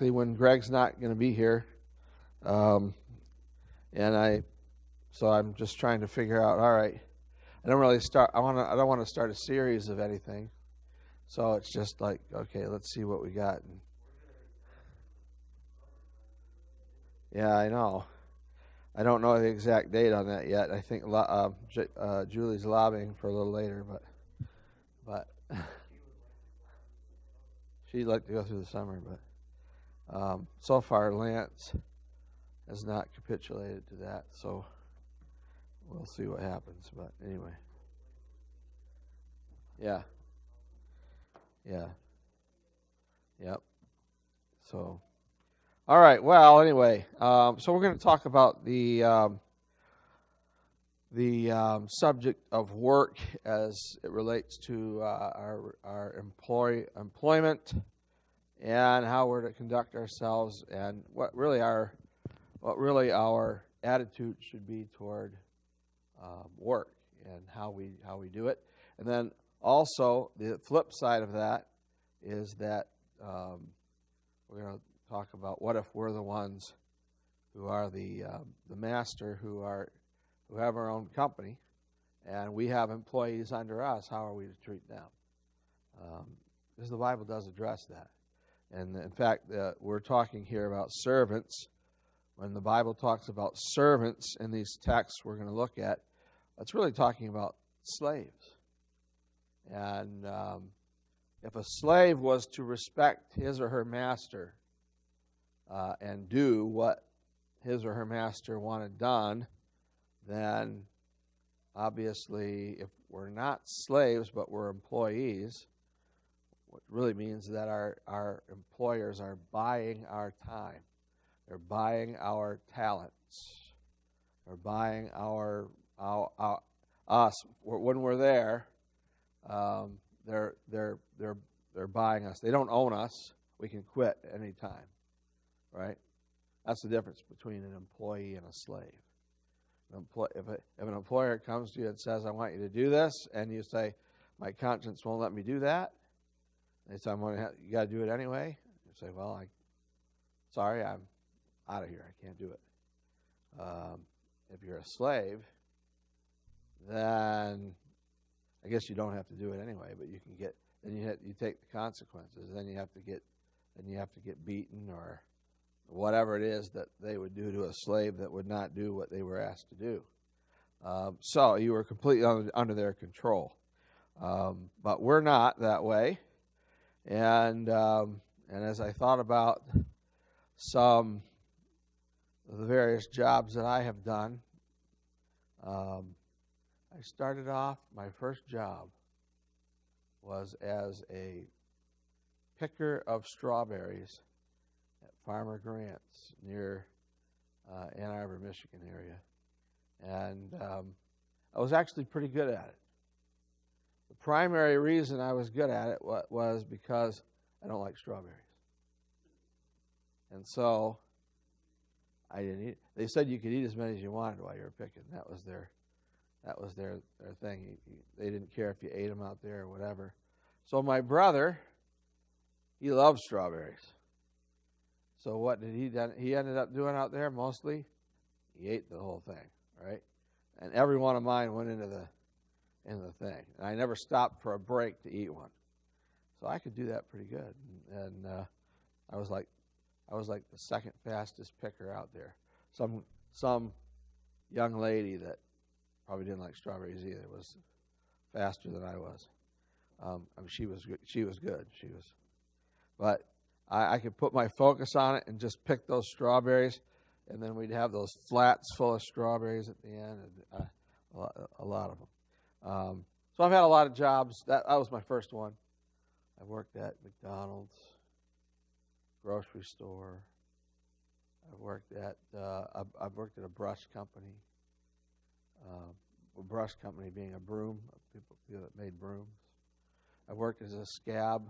exactly when Greg's not going to be here, um, so I'm just trying to figure out. All right, I don't really start. I don't want to start a series of anything. So it's just like, okay, let's see what we got. Yeah, I know. I don't know the exact date on that yet. I think Julie's lobbying for a little later, but she'd like to go through the summer. But so far, Lance has not capitulated to that. So we'll see what happens. But anyway, yeah, yeah, yep. So. All right. Well, anyway, so we're going to talk about the subject of work as it relates to our employment and how we're to conduct ourselves and what really our attitude should be toward work and how we do it. And then also the flip side of that is that we're going to talk about what if we're the ones who are the master, who have our own company, and we have employees under us. How are we to treat them? Because the Bible does address that, and in fact, we're talking here about servants. When the Bible talks about servants in these texts we're going to look at, it's really talking about slaves. And if a slave was to respect his or her master and do what his or her master wanted done, then obviously if we're not slaves but we're employees, what really means that our employers are buying our time. They're buying our talents. They're buying us. When we're there, they're buying us. They don't own us. We can quit at any time. Right? That's the difference between an employee and a slave. If an employer comes to you and says, I want you to do this, and you say, my conscience won't let me do that, they say, you got to do it anyway. You say, well, sorry, I'm out of here. I can't do it. If you're a slave, then I guess you don't have to do it anyway, but you can you take the consequences. Then you have to get beaten or whatever it is that they would do to a slave that would not do what they were asked to do. So you were completely under their control. But we're not that way. And as I thought about some of the various jobs that I have done, I started off, my first job was as a picker of strawberries at Farmer Grant's near Ann Arbor, Michigan area. And I was actually pretty good at it. The primary reason I was good at it was because I don't like strawberries. And so I didn't eat. They said you could eat as many as you wanted while you were picking. That was their thing. They didn't care if you ate them out there or whatever. So my brother, he loved strawberries. So what did he do? He ended up doing out there mostly? He ate the whole thing, right? And every one of mine went into the thing. And I never stopped for a break to eat one. So I could do that pretty good. And I was like the second fastest picker out there. Some young lady that probably didn't like strawberries either was faster than I was. She was good. But I could put my focus on it and just pick those strawberries, and then we'd have those flats full of strawberries at the end, and a lot of them. So I've had a lot of jobs. That was my first one. I worked at McDonald's, grocery store. I've worked at a brush company. A brush company being a broom, people that made brooms. I worked as a scab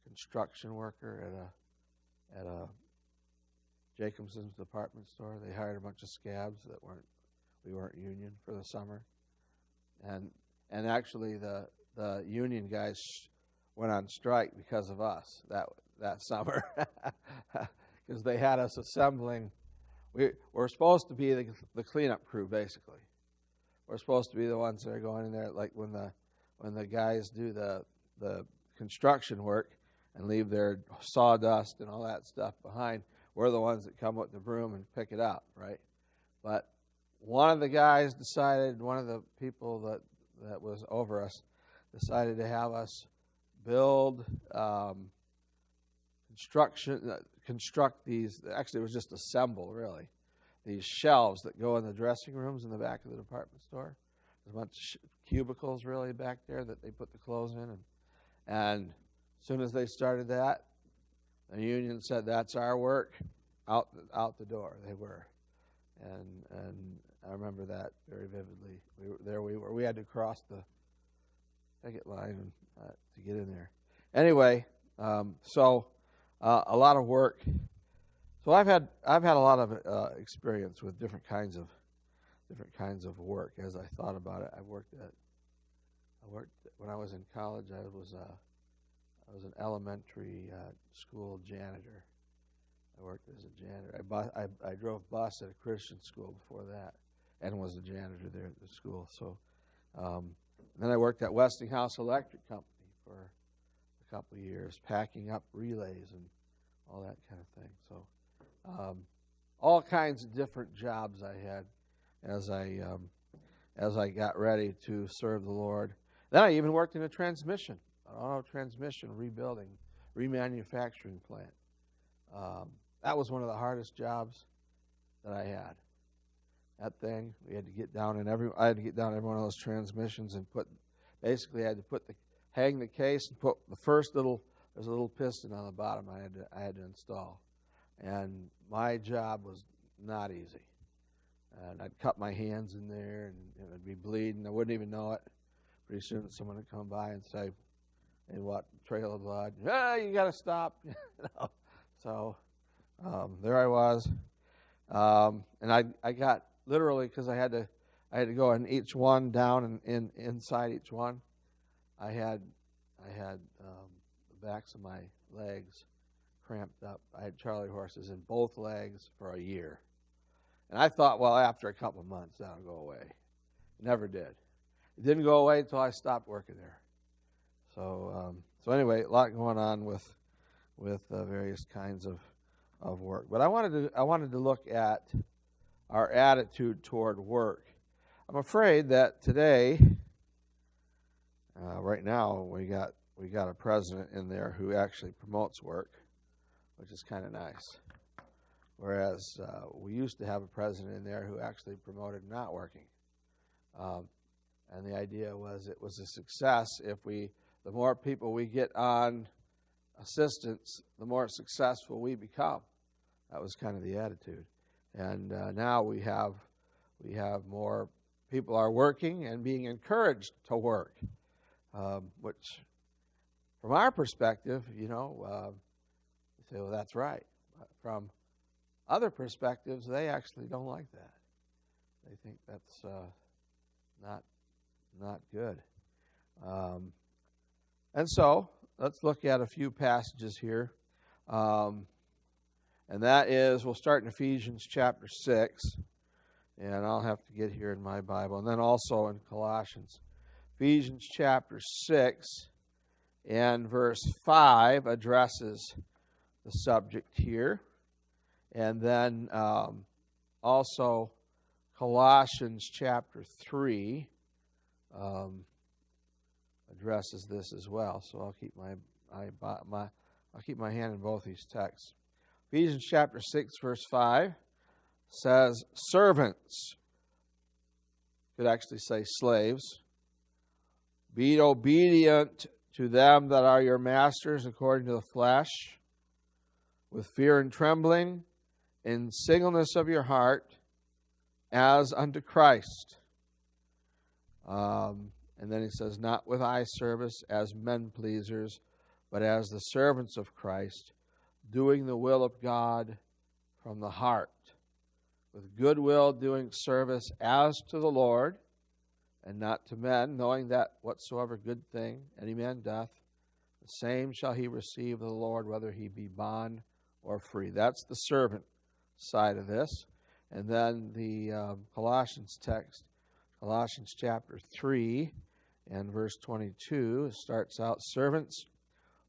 construction worker at a Jacobson's department store. They hired a bunch of scabs we weren't union for the summer, and actually the union guys went on strike because of us that summer. is they had us assembling. We're supposed to be the cleanup crew, basically. We're supposed to be the ones that are going in there, like when the guys do the construction work and leave their sawdust and all that stuff behind. We're the ones that come with the broom and pick it up, right? But one of the guys decided, one of the people that was over us, decided to have us build, construct these. Actually, it was just assemble, really, these shelves that go in the dressing rooms in the back of the department store. There's a bunch of cubicles, really, back there that they put the clothes in. And as soon as they started that, the union said, "That's our work." Out the door they were, and I remember that very vividly. We had to cross the picket line to get in there. Anyway, so a lot of work. So I've had a lot of experience with different kinds of work. As I thought about it, I worked when I was in college. I was an elementary school janitor. I worked as a janitor. I drove bus at a Christian school before that, and was a janitor there at the school. So, then I worked at Westinghouse Electric Company for a couple of years, packing up relays and all that kind of thing. So, all kinds of different jobs I had as I got ready to serve the Lord. Then I even worked in an auto transmission rebuilding, remanufacturing plant. That was one of the hardest jobs that I had. That thing, we had to get down in I had to get down in every one of those transmissions and basically I had to hang the case and put there's a little piston on the bottom I had to install. And my job was not easy. And I'd cut my hands in there and it'd be bleeding. I wouldn't even know it. Pretty soon someone would come by and say, "And what, trail of blood? You got to stop." So there I was, and I got literally, because I had to go in each one, down and inside each one. I had the backs of my legs cramped up. I had Charlie horses in both legs for a year, and I thought, well, after a couple of months that'll go away. It never did. It didn't go away until I stopped working there. So anyway, a lot going on with various kinds of work. But I wanted to look at our attitude toward work. I'm afraid that today, right now, we got a president in there who actually promotes work, which is kind of nice. Whereas we used to have a president in there who actually promoted not working. And the idea was it was a success if the more people we get on assistance, the more successful we become. That was kind of the attitude. And now we have more people are working and being encouraged to work, which, from our perspective, you say, well, that's right. But from other perspectives, they actually don't like that. They think that's not good. And so, let's look at a few passages here. And that is, we'll start in Ephesians chapter 6. And I'll have to get here in my Bible. And then also in Colossians. Ephesians chapter 6 and verse 5 addresses the subject here. And then also Colossians chapter 3 addresses this as well. So I'll keep I'll keep my hand in both these texts. Ephesians chapter 6 verse 5 says, "Servants," could actually say slaves, "be obedient to them that are your masters according to the flesh, with fear and trembling, in singleness of your heart, as unto Christ." And then he says, "Not with eye service as men pleasers, but as the servants of Christ, doing the will of God from the heart, with good will doing service as to the Lord, and not to men, knowing that whatsoever good thing any man doth, the same shall he receive of the Lord, whether he be bond or free. That's the servant side of this. And then the Colossians text, Colossians chapter 3 and verse 22, starts out, servants,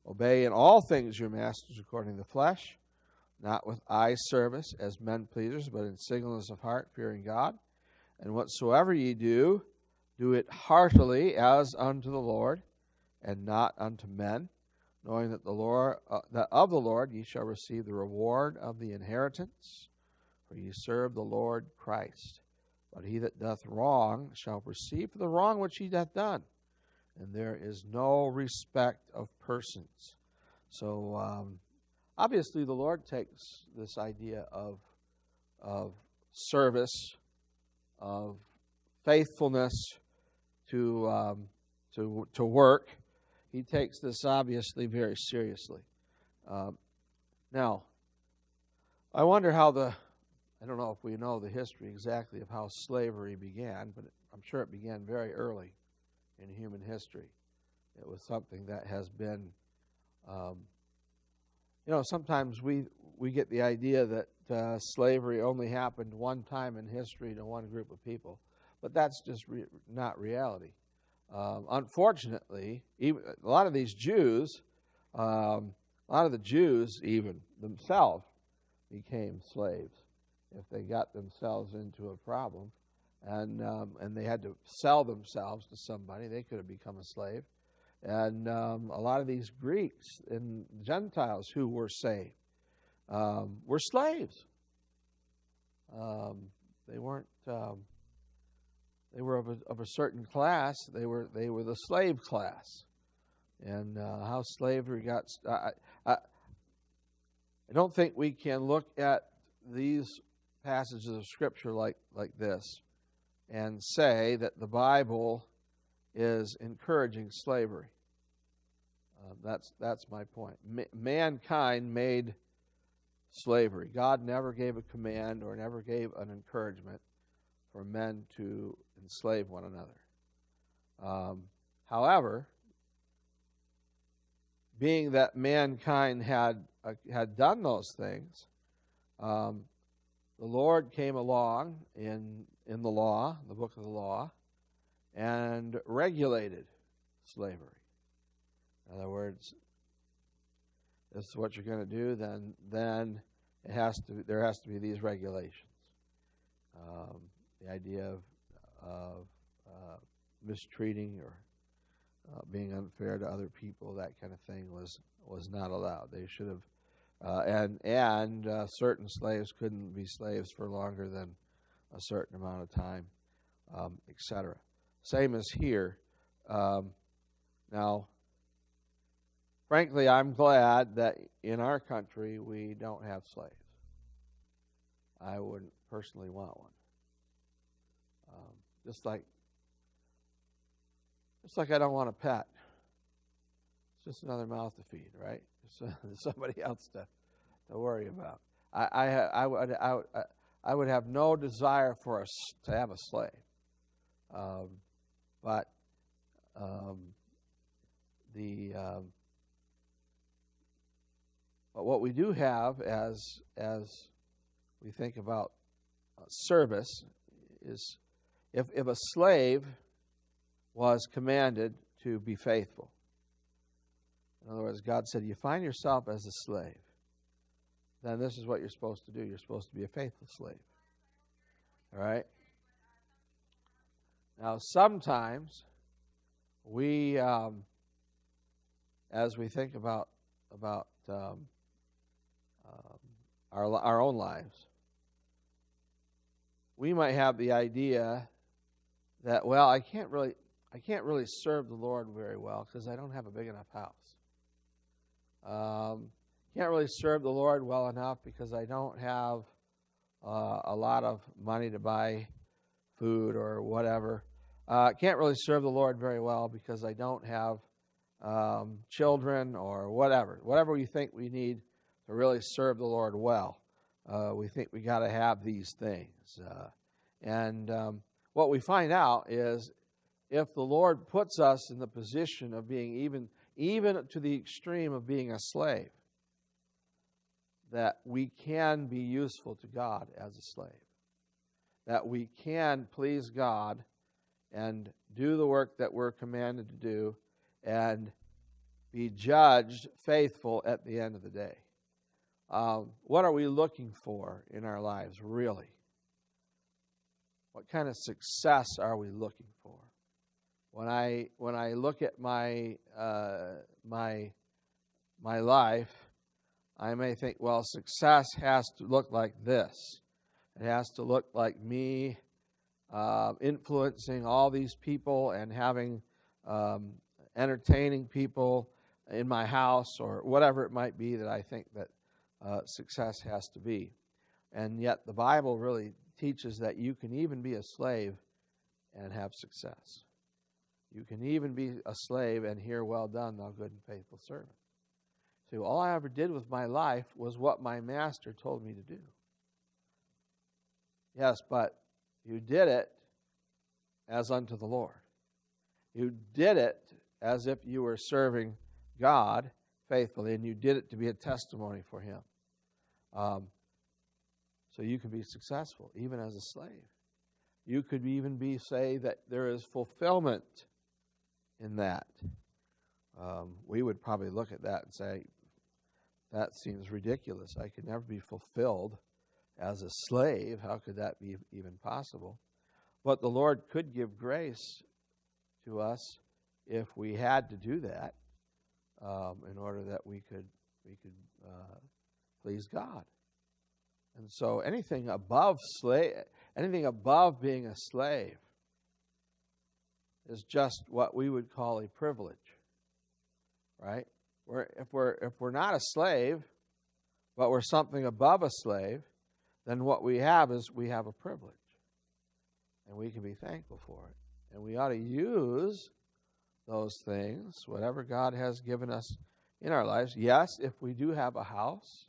obey in all things your masters according to the flesh, not with eye service as men pleasers, but in singleness of heart, fearing God. And whatsoever ye do, do it heartily as unto the Lord, and not unto men, knowing that that of the Lord ye shall receive the reward of the inheritance, for ye serve the Lord Christ. But he that doth wrong shall receive for the wrong which he hath done, and there is no respect of persons. So obviously the Lord takes this idea of service, of faithfulness to work. He takes this obviously very seriously. Now, I wonder how I don't know if we know the history exactly of how slavery began, but I'm sure it began very early in human history. It was something that has been, sometimes we get the idea that slavery only happened one time in history to one group of people, but that's just not reality. Unfortunately, even a lot of the Jews even themselves became slaves if they got themselves into a problem, and they had to sell themselves to somebody. They could have become a slave. And a lot of these Greeks and Gentiles who were saved were slaves. They weren't. They were of a certain class. They were the slave class, and how slavery got. I don't think we can look at these passages of Scripture like this and say that the Bible is encouraging slavery. That's my point. Mankind made slavery. God never gave a command or never gave an encouragement for men to enslave one another. However, being that mankind had done those things, the Lord came along in the law, the book of the law, and regulated slavery. In other words, this is what you're going to do. Then there has to be these regulations. The idea of mistreating or being unfair to other people, that kind of thing, was not allowed. They should have, and certain slaves couldn't be slaves for longer than a certain amount of time, etc. Same as here. Now, frankly, I'm glad that in our country we don't have slaves. I wouldn't personally want one. Just like I don't want a pet. It's just another mouth to feed, right? Just somebody else to worry about. I would have no desire for us to have a slave, but what we do have as we think about service is if a slave was commanded to be faithful. In other words, God said, you find yourself as a slave, then this is what you're supposed to do. You're supposed to be a faithful slave. All right? Now, sometimes we, as we think about our own lives, we might have the idea that, well, I can't really serve the Lord very well because I don't have a big enough house. Can't really serve the Lord well enough because I don't have a lot of money to buy food or whatever. Can't really serve the Lord very well because I don't have children or whatever. Whatever we think we need to really serve the Lord well, we think we got to have these things. What we find out is if the Lord puts us in the position of being even to the extreme of being a slave, that we can be useful to God as a slave, that we can please God and do the work that we're commanded to do and be judged faithful at the end of the day. What are we looking for in our lives, really? What kind of success are we looking for? When I look at my life, I may think, well, success has to look like this. It has to look like me influencing all these people and having entertaining people in my house, or whatever it might be that I think that success has to be. And yet the Bible really teaches that you can even be a slave and have success. You can even be a slave and hear, well done, thou good and faithful servant. So all I ever did with my life was what my master told me to do. Yes, but you did it as unto the Lord. You did it as if you were serving God faithfully, and you did it to be a testimony for Him. So you can be successful, even as a slave. You could even say that there is fulfillment in that. We would probably look at that and say, that seems ridiculous. I could never be fulfilled as a slave. How could that be even possible? But the Lord could give grace to us if we had to do that, in order that we could please God. And so anything above being a slave is just what we would call a privilege, right? If we're not a slave, but we're something above a slave, then what we have is we have a privilege, and we can be thankful for it. And we ought to use those things, whatever God has given us in our lives. Yes, if we do have a house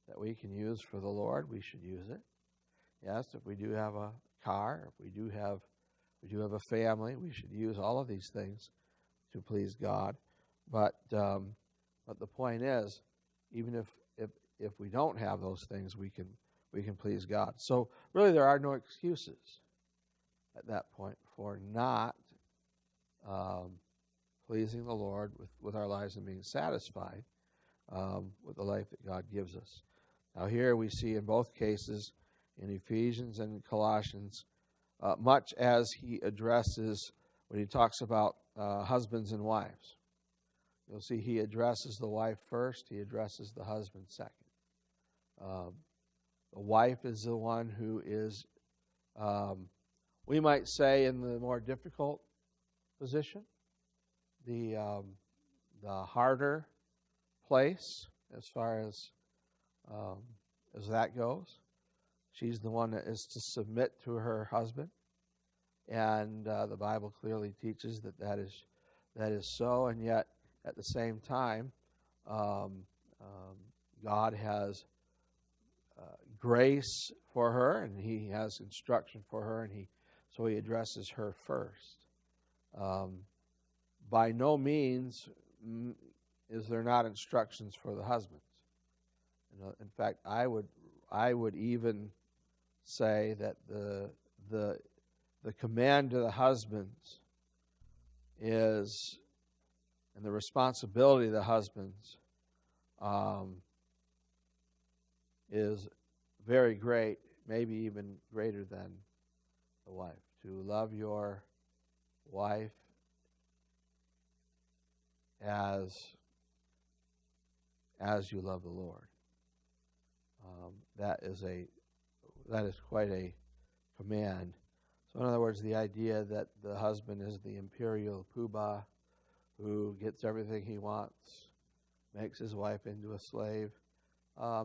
that we can use for the Lord, we should use it. Yes, if we do have a car, if we do have a family, we should use all of these things to please God. But the point is, even if we don't have those things, we can please God. So really, there are no excuses at that point for not pleasing the Lord with our lives and being satisfied with the life that God gives us. Now here we see in both cases, in Ephesians and Colossians, much as he addresses, when he talks about husbands and wives. You'll see he addresses the wife first, he addresses the husband second. The wife is the one who is, we might say, in the more difficult position, the harder place as far as that goes. She's the one that is to submit to her husband, and the Bible clearly teaches that is so. And yet, at the same time, God has grace for her, and He has instruction for her, and so He addresses her first. By no means is there not instructions for the husbands. In fact, I would even say that the command to the husbands is, and the responsibility of the husbands is very great, maybe even greater than the wife. To love your wife as you love the Lord. That is quite a command. So in other words, the idea that the husband is the imperial poobah who gets everything he wants, makes his wife into a slave,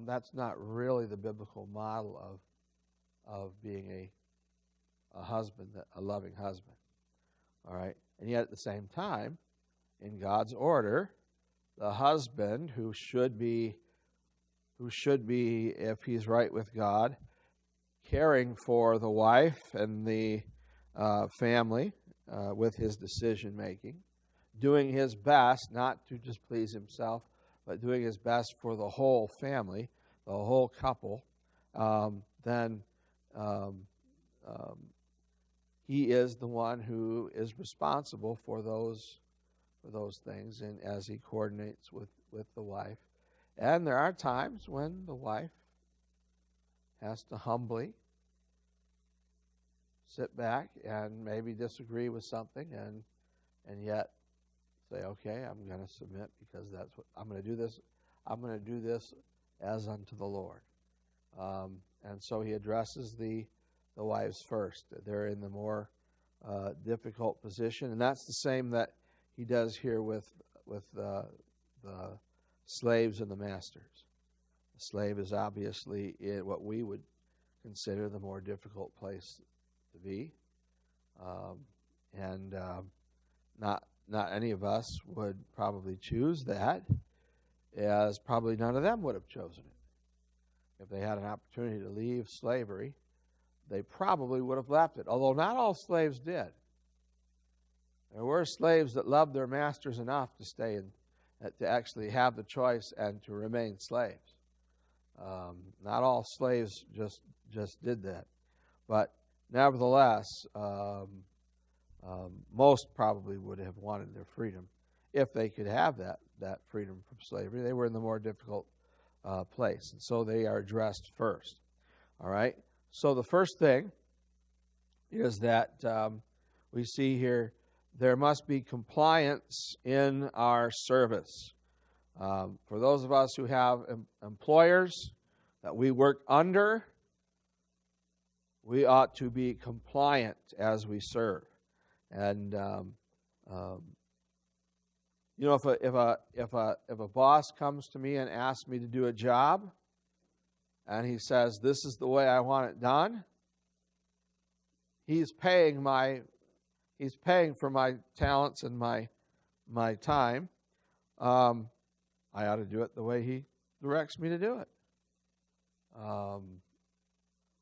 that's not really the biblical model of being a husband, a loving husband. All right? And yet at the same time, in God's order, the husband who should be, if he's right with God, caring for the wife and the family with his decision making, doing his best not to just please himself, but doing his best for the whole family, whole couple, then um, um, he is the one who is responsible for those things, and as he coordinates with the wife. And there are times when the wife has to humbly sit back and maybe disagree with something, and yet say, okay, I'm going to submit because that's what I'm going to do. This I'm going to do this as unto the Lord. And so he addresses the wives first. They're in the more difficult position, and that's the same that he does here with the slaves and the masters. The slave is obviously in what we would consider the more difficult place to be, and not any of us would probably choose that, as probably none of them would have chosen it. If they had an opportunity to leave slavery, they probably would have left it, although not all slaves did. There were slaves that loved their masters enough to stay and to actually have the choice and to remain slaves. Not all slaves just did that, but nevertheless, most probably would have wanted their freedom if they could have that freedom from slavery. They were in the more difficult place, and so they are addressed first. All right. So the first thing is that we see here there must be compliance in our service. For those of us who have employers that we work under, we ought to be compliant as we serve. And if a boss comes to me and asks me to do a job, and he says, "This is the way I want it done," he's paying for my talents and my time. I ought to do it the way he directs me to do it.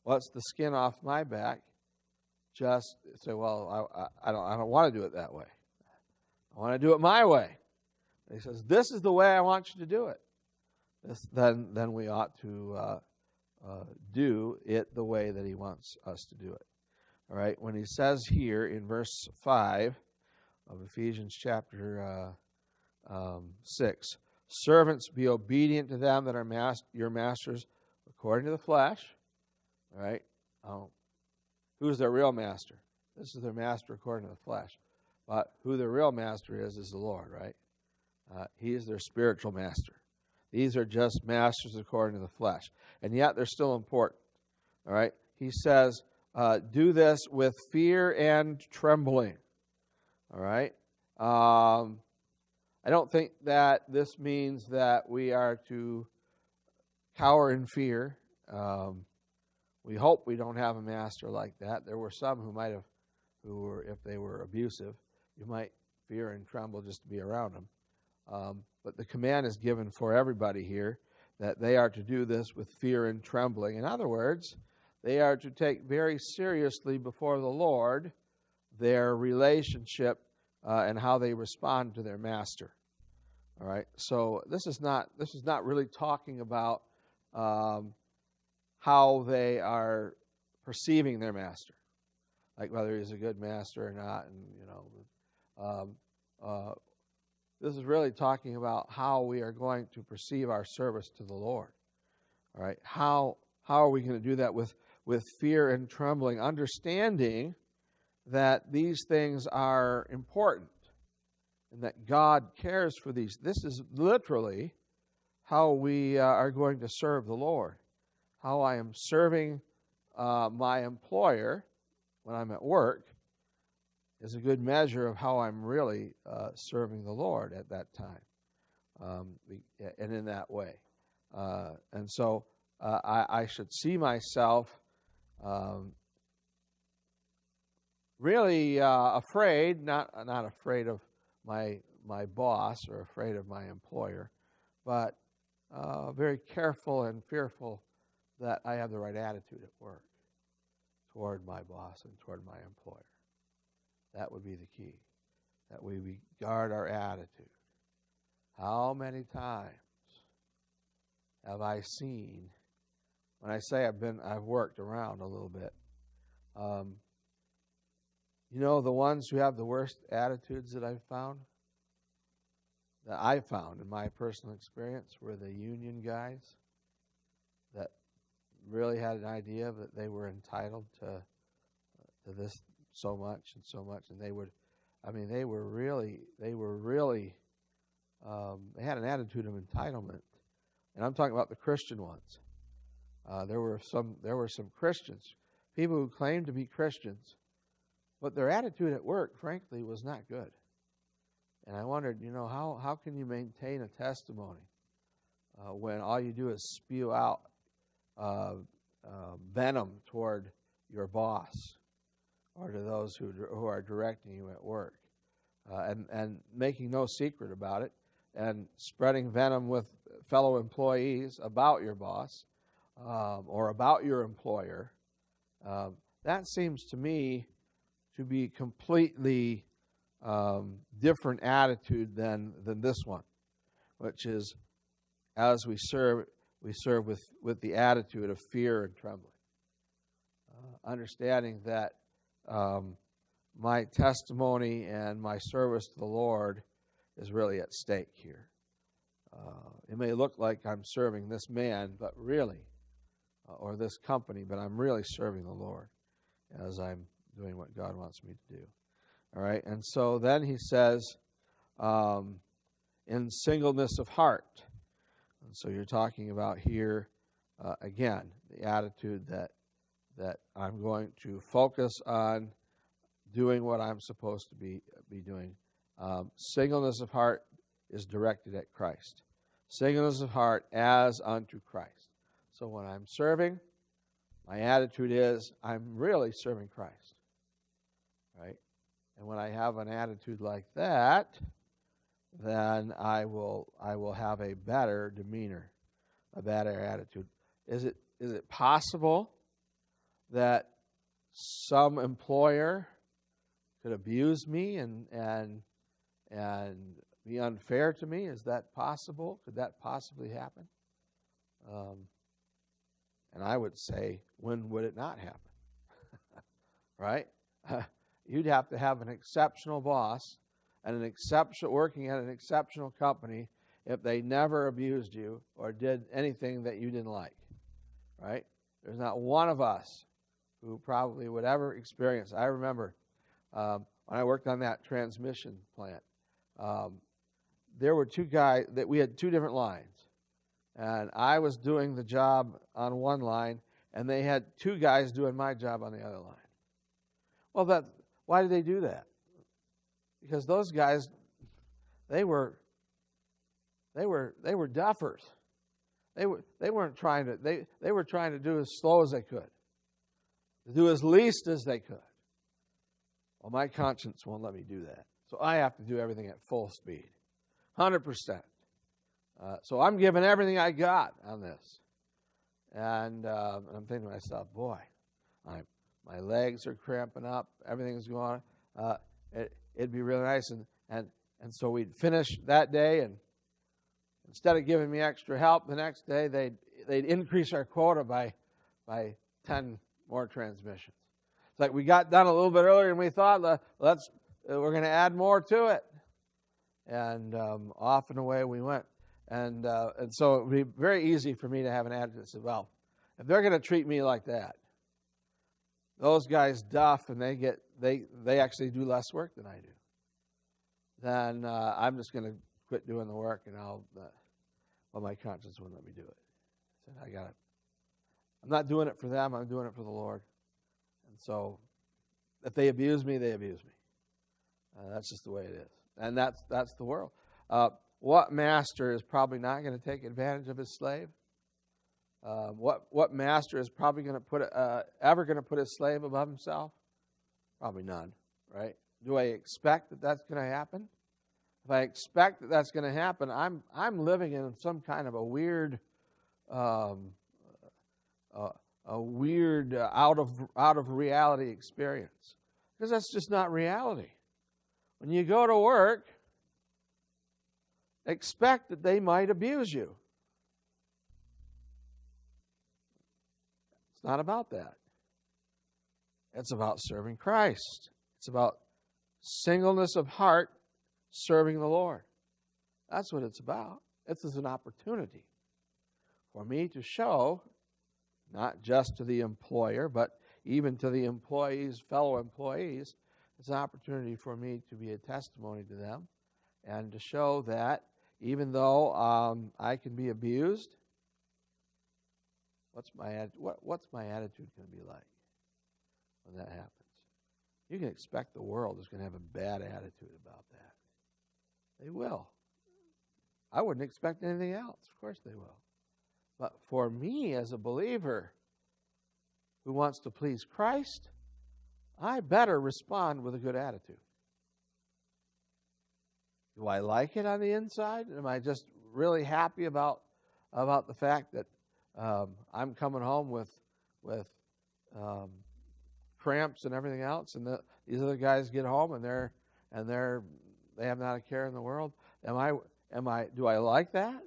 What's the skin off my back? Just say, well, I don't want to do it that way. I want to do it my way. And he says, "This is the way I want you to do it." Then we ought to do it the way that he wants us to do it. All right. When he says here in verse 5 of Ephesians chapter 6, "Servants, be obedient to them that are your masters according to the flesh." All right. Who's their real master? This is their master according to the flesh. But who their real master is the Lord, right? He is their spiritual master. These are just masters according to the flesh. And yet they're still important. All right. He says, do this with fear and trembling. All right. I don't think that this means that we are to cower in fear. We hope we don't have a master like that. There were some who were, if they were abusive, you might fear and tremble just to be around them. But the command is given for everybody here that they are to do this with fear and trembling. In other words, they are to take very seriously before the Lord their relationship and how they respond to their master. All right. So this is not really talking about how they are perceiving their master, like whether he's a good master or not, and this is really talking about how we are going to perceive our service to the Lord. All right. How are we going to do that with fear and trembling, understanding that these things are important and that God cares for these. This is literally how we are going to serve the Lord. How I am serving my employer when I'm at work is a good measure of how I'm really serving the Lord at that time, and in that way. And so I should see myself really afraid, not afraid of my boss or afraid of my employer, but very careful and fearful that I have the right attitude at work toward my boss and toward my employer. That would be the key, that we guard our attitude. How many times have I seen? When I say I've worked around a little bit. You know, the ones who have the worst attitudes that I've found in my personal experience were the union guys that really had an idea that they were entitled to this so much and so much, and they had an attitude of entitlement. And I'm talking about the Christian ones. There were some Christians, people who claimed to be Christians, but their attitude at work, frankly, was not good. And I wondered, how can you maintain a testimony when all you do is spew out venom toward your boss or to those who are directing you at work, and making no secret about it, and spreading venom with fellow employees about your boss or about your employer. That seems to me to be completely different attitude than this one, which is, as we serve with the attitude of fear and trembling, understanding that my testimony and my service to the Lord is really at stake here. It may look like I'm serving this man, but really, or this company, but I'm really serving the Lord as I'm doing what God wants me to do. All right, and so then he says, in singleness of heart. And so you're talking about here, again, the attitude that I'm going to focus on doing what I'm supposed to be doing. Singleness of heart is directed at Christ. Singleness of heart as unto Christ. So when I'm serving, my attitude is I'm really serving Christ. Right? And when I have an attitude like that, then I will have a better demeanor, a better attitude. Is it possible that some employer could abuse me and be unfair to me? Is that possible? Could that possibly happen? And I would say, when would it not happen? Right? You'd have to have an exceptional boss and working at an exceptional company if they never abused you or did anything that you didn't like. Right? There's not one of us who probably would ever experience. I remember when I worked on that transmission plant, there were two guys that we had two different lines. And I was doing the job on one line, and they had two guys doing my job on the other line. Well, why did they do that? Because those guys, they were duffers. They weren't trying to. They were trying to do as slow as they could, to do as least as they could. Well, my conscience won't let me do that, so I have to do everything at full speed, 100%. So I'm giving everything I got on this, and I'm thinking to myself, boy, my legs are cramping up, everything's going on. It'd be really nice, and so we'd finish that day, and instead of giving me extra help the next day, they'd increase our quota by 10 more transmissions. It's like we got done a little bit earlier than we thought. We're going to add more to it, and off and away we went. And so it would be very easy for me to have an attitude that says, well, if they're going to treat me like that, those guys duff and they actually do less work than I do, then I'm just going to quit doing the work, and my conscience wouldn't let me do it. I said, I'm not doing it for them, I'm doing it for the Lord. And so if they abuse me, they abuse me. That's just the way it is. And that's the world. What master is probably not going to take advantage of his slave? What master is probably going to ever going to put his slave above himself? Probably none, right? Do I expect that that's going to happen? If I expect that that's going to happen, I'm living in some kind of a weird, out of reality experience, because that's just not reality. When you go to work, expect that they might abuse you. not about that. It's about serving Christ. It's about singleness of heart, serving the Lord. That's what it's about. This is an opportunity for me to show, not just to the employer, but even to the employees, fellow employees, it's an opportunity for me to be a testimony to them and to show that even though I can be abused, what's my attitude going to be like when that happens? You can expect the world is going to have a bad attitude about that. They will. I wouldn't expect anything else. Of course they will. But for me as a believer who wants to please Christ, I better respond with a good attitude. Do I like it on the inside? Am I just really happy about the fact that I'm coming home with cramps and everything else, and these other guys get home and they have not a care in the world? Do I like that?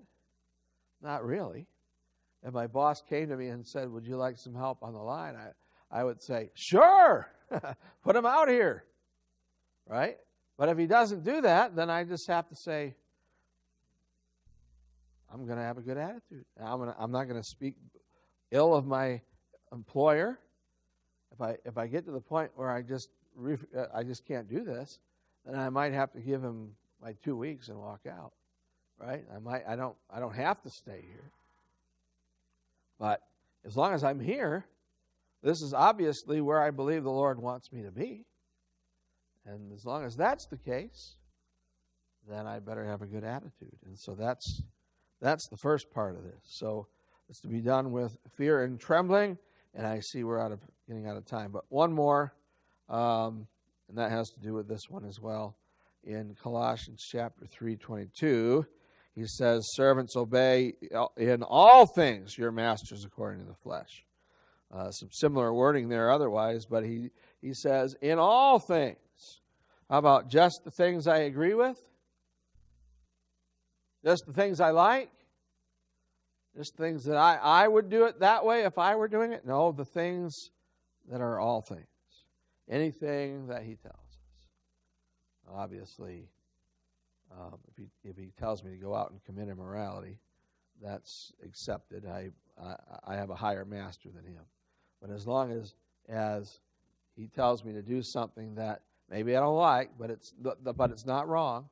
Not really. If my boss came to me and said, "Would you like some help on the line?" I would say, "Sure, put him out here," right? But if he doesn't do that, then I just have to say, I'm going to have a good attitude. I'm not going to speak ill of my employer. If I get to the point where I just can't do this, then I might have to give him my 2 weeks and walk out, right? I don't have to stay here. But as long as I'm here, this is obviously where I believe the Lord wants me to be. And as long as that's the case, then I better have a good attitude. And so that's the first part of this. So it's to be done with fear and trembling. And I see we're getting out of time. But one more, and that has to do with this one as well. In Colossians chapter 3:22, he says, "Servants, obey in all things your masters according to the flesh." Some similar wording there otherwise, but he says, in all things. How about just the things I agree with? Just the things I like? Just things that I would do it that way if I were doing it? No, the things that are all things. Anything that he tells us. Obviously, if he tells me to go out and commit immorality, that's accepted. I have a higher master than him. But as long as he tells me to do something that maybe I don't like, but it's not wrong,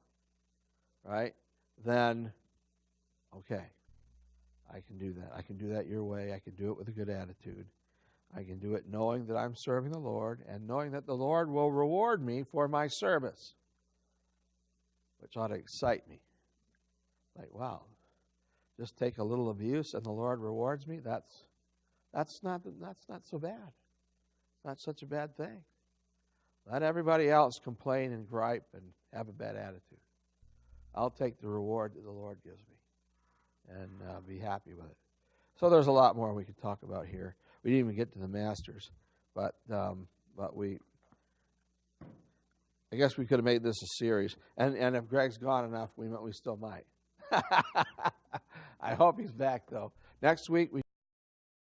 right? Then, okay, I can do that. I can do that your way. I can do it with a good attitude. I can do it knowing that I'm serving the Lord and knowing that the Lord will reward me for my service, which ought to excite me. Like, wow, just take a little abuse and the Lord rewards me? That's not so bad. It's not such a bad thing. Let everybody else complain and gripe and have a bad attitude. I'll take the reward that the Lord gives me and be happy with it. So there's a lot more we could talk about here. We didn't even get to the masters, but I guess we could have made this a series. And if Greg's gone enough, we still might. I hope he's back though. Next week we